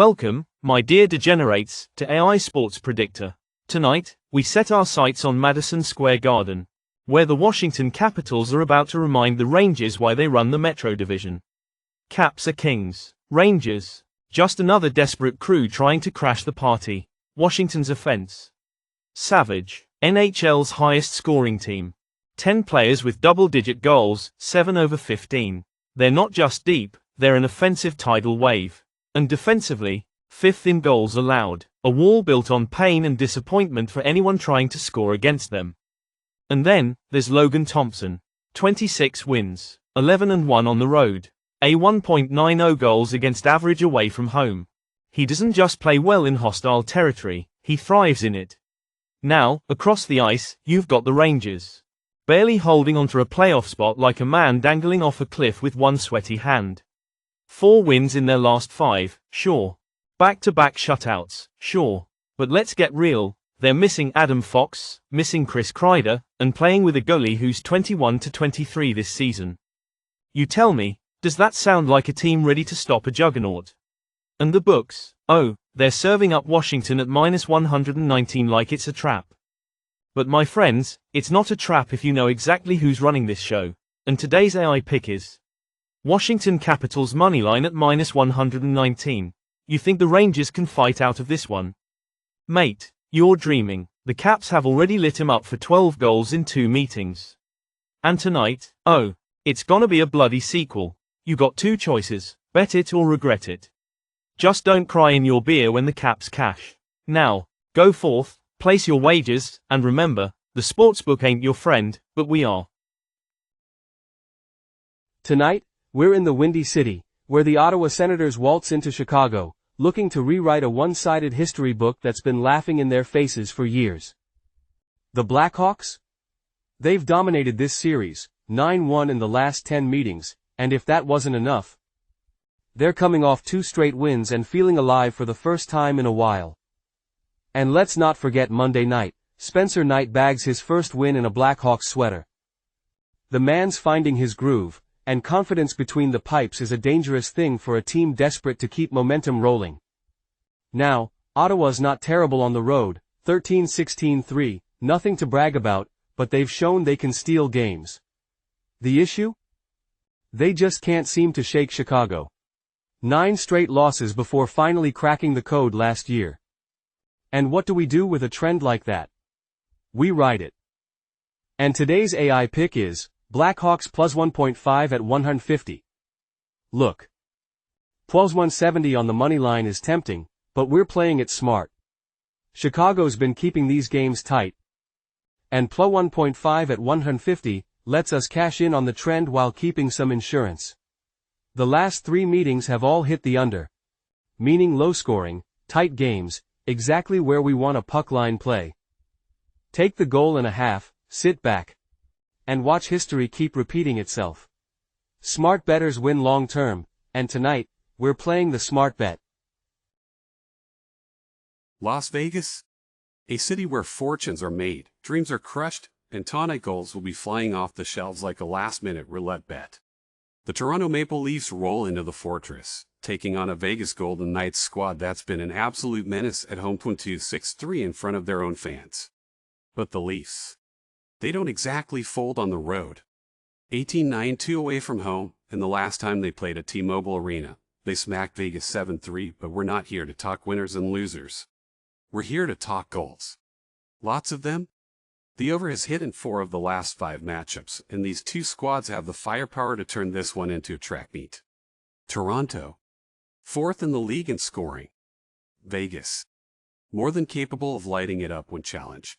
Welcome, my dear degenerates, to AI Sports Predictor. Tonight, we set our sights on Madison Square Garden, where the Washington Capitals are about to remind the Rangers why they run the Metro Division. Caps are kings. Rangers, just another desperate crew trying to crash the party. Washington's offense. Savage, NHL's highest scoring team. 10 players with double-digit goals, 7 over 15. They're not just deep, they're an offensive tidal wave. And defensively, 5th in goals allowed, a wall built on pain and disappointment for anyone trying to score against them. And then, there's Logan Thompson. 26 wins, 11-1 on the road. A 1.90 goals against average away from home. He doesn't just play well in hostile territory, he thrives in it. Now, across the ice, you've got the Rangers, barely holding onto a playoff spot like a man dangling off a cliff with one sweaty hand. 4 wins in their last 5, sure. Back-to-back shutouts, sure. But let's get real, they're missing Adam Fox, missing Chris Kreider, and playing with a goalie who's 21-23 this season. You tell me, does that sound like a team ready to stop a juggernaut? And the books, oh, they're serving up Washington at -119 like it's a trap. But my friends, it's not a trap if you know exactly who's running this show. And today's AI pick is Washington Capitals Moneyline at -119. You think the Rangers can fight out of this one? Mate, you're dreaming. The Caps have already lit him up for 12 goals in 2 meetings. And tonight, oh, it's gonna be a bloody sequel. You got 2 choices, bet it or regret it. Just don't cry in your beer when the Caps cash. Now, go forth, place your wagers, and remember, the sportsbook ain't your friend, but we are. Tonight, we're in the Windy City, where the Ottawa Senators waltz into Chicago, looking to rewrite a one-sided history book that's been laughing in their faces for years. The Blackhawks? They've dominated this series, 9-1 in the last 10 meetings, and if that wasn't enough, they're coming off 2 straight wins and feeling alive for the first time in a while. And let's not forget Monday night, Spencer Knight bags his first win in a Blackhawks sweater. The man's finding his groove, and confidence between the pipes is a dangerous thing for a team desperate to keep momentum rolling. Now, Ottawa's not terrible on the road, 13-16-3, nothing to brag about, but they've shown they can steal games. The issue? They just can't seem to shake Chicago. 9 straight losses before finally cracking the code last year. And what do we do with a trend like that? We ride it. And today's AI pick is Blackhawks plus 1.5 at 150. Look. Plus 170 on the money line is tempting, but we're playing it smart. Chicago's been keeping these games tight. And plus 1.5 at 150 lets us cash in on the trend while keeping some insurance. The last 3 meetings have all hit the under. Meaning low scoring, tight games, exactly where we want a puck line play. Take the goal and a half, sit back, and watch history keep repeating itself. Smart bettors win long term, and tonight, we're playing the smart bet. Las Vegas? A city where fortunes are made, dreams are crushed, and tonight goals will be flying off the shelves like a last-minute roulette bet. The Toronto Maple Leafs roll into the fortress, taking on a Vegas Golden Knights squad that's been an absolute menace at home 22-6-3 in front of their own fans. But the Leafs, they don't exactly fold on the road. 18-9-2 away from home, and the last time they played at T-Mobile Arena, they smacked Vegas 7-3, but we're not here to talk winners and losers. We're here to talk goals. Lots of them? The over has hit in 4 of the last 5 matchups, and these 2 squads have the firepower to turn this one into a track meet. Toronto, 4th in the league in scoring. Vegas, more than capable of lighting it up when challenged.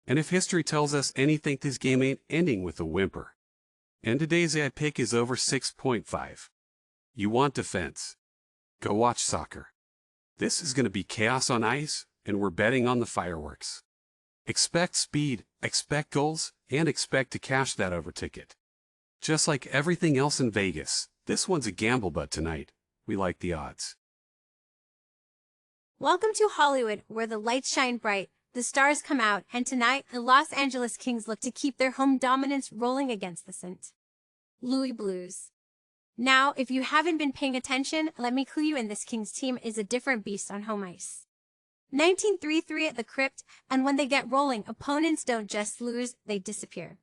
And if history tells us anything, this game ain't ending with a whimper. And today's AI pick is over 6.5. You want defense? Go watch soccer. This is going to be chaos on ice, and we're betting on the fireworks. Expect speed, expect goals, and expect to cash that over ticket. Just like everything else in Vegas, this one's a gamble, but tonight, we like the odds. Welcome to Hollywood, where the lights shine bright, the stars come out, and tonight, the Los Angeles Kings look to keep their home dominance rolling against the St. Louis Blues. Now, if you haven't been paying attention, let me clue you in, this Kings team is a different beast on home ice. 19-3-3 at the Crypt, and when they get rolling, opponents don't just lose, they disappear.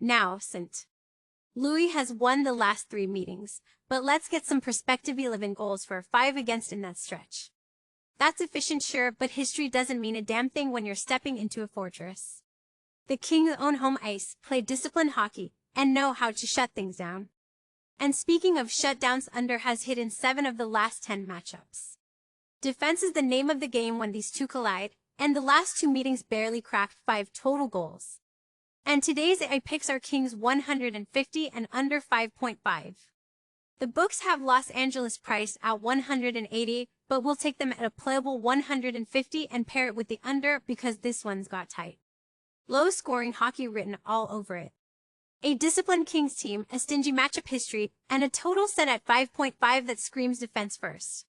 Now, St. Louis has won the last 3 meetings, but let's get some perspective. 11 goals for 5 against in that stretch. That's efficient, sure, but history doesn't mean a damn thing when you're stepping into a fortress. The Kings own home ice, play disciplined hockey, and know how to shut things down. And speaking of shutdowns, under has hit in 7 of the last 10 matchups. Defense is the name of the game when these two collide, and the last 2 meetings barely cracked 5 total goals. And today's AI picks are Kings 150 and under 5.5. The books have Los Angeles priced at 180, but we'll take them at a playable 150 and pair it with the under because this one's got tight. Low-scoring hockey written all over it. A disciplined Kings team, a stingy matchup history, and a total set at 5.5 that screams defense first.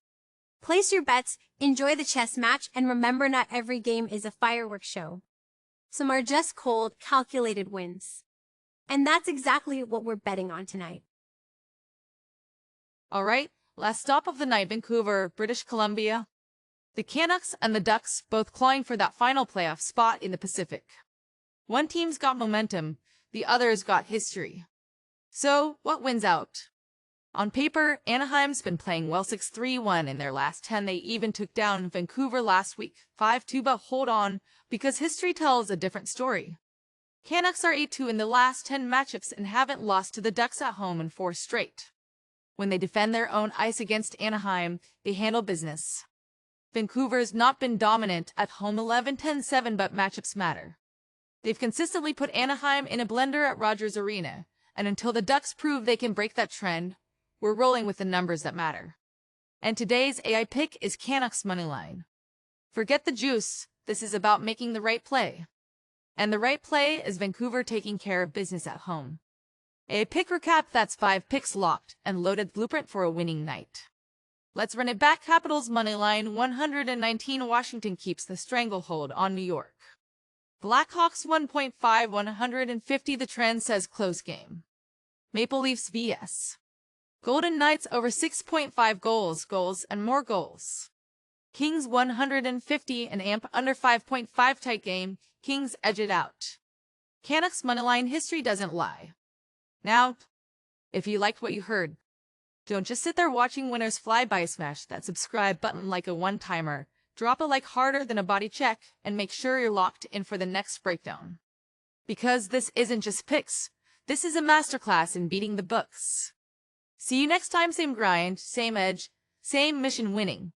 Place your bets, enjoy the chess match, and remember, not every game is a fireworks show. Some are just cold, calculated wins. And that's exactly what we're betting on tonight. All right, last stop of the night, Vancouver, British Columbia. The Canucks and the Ducks both clawing for that final playoff spot in the Pacific. One team's got momentum, the other's got history. So, what wins out? On paper, Anaheim's been playing well, 6-3-1 in their last 10. They even took down Vancouver last week, 5-2, but hold on, because history tells a different story. Canucks are 8-2 in the last 10 matchups and haven't lost to the Ducks at home in 4 straight. When they defend their own ice against Anaheim, they handle business. Vancouver's not been dominant at home, 11-10-7, but matchups matter. They've consistently put Anaheim in a blender at Rogers Arena, and until the Ducks prove they can break that trend, we're rolling with the numbers that matter. And today's AI pick is Canucks Moneyline. Forget the juice, this is about making the right play. And the right play is Vancouver taking care of business at home. AI pick recap, that's 5 picks locked and loaded, blueprint for a winning night. Let's run it back. Capitals Moneyline 119, Washington keeps the stranglehold on New York. Blackhawks 1.5, 150, the trend says close game. Maple Leafs vs. Golden Knights over 6.5 goals and more goals. Kings 150, an amp under 5.5, tight game, Kings edge it out. Canucks Moneyline, history doesn't lie. Now, if you liked what you heard, don't just sit there watching winners fly by. Smash that subscribe button like a one-timer, drop a like harder than a body check, and make sure you're locked in for the next breakdown. Because this isn't just picks, this is a masterclass in beating the books. See you next time, same grind, same edge, same mission winning.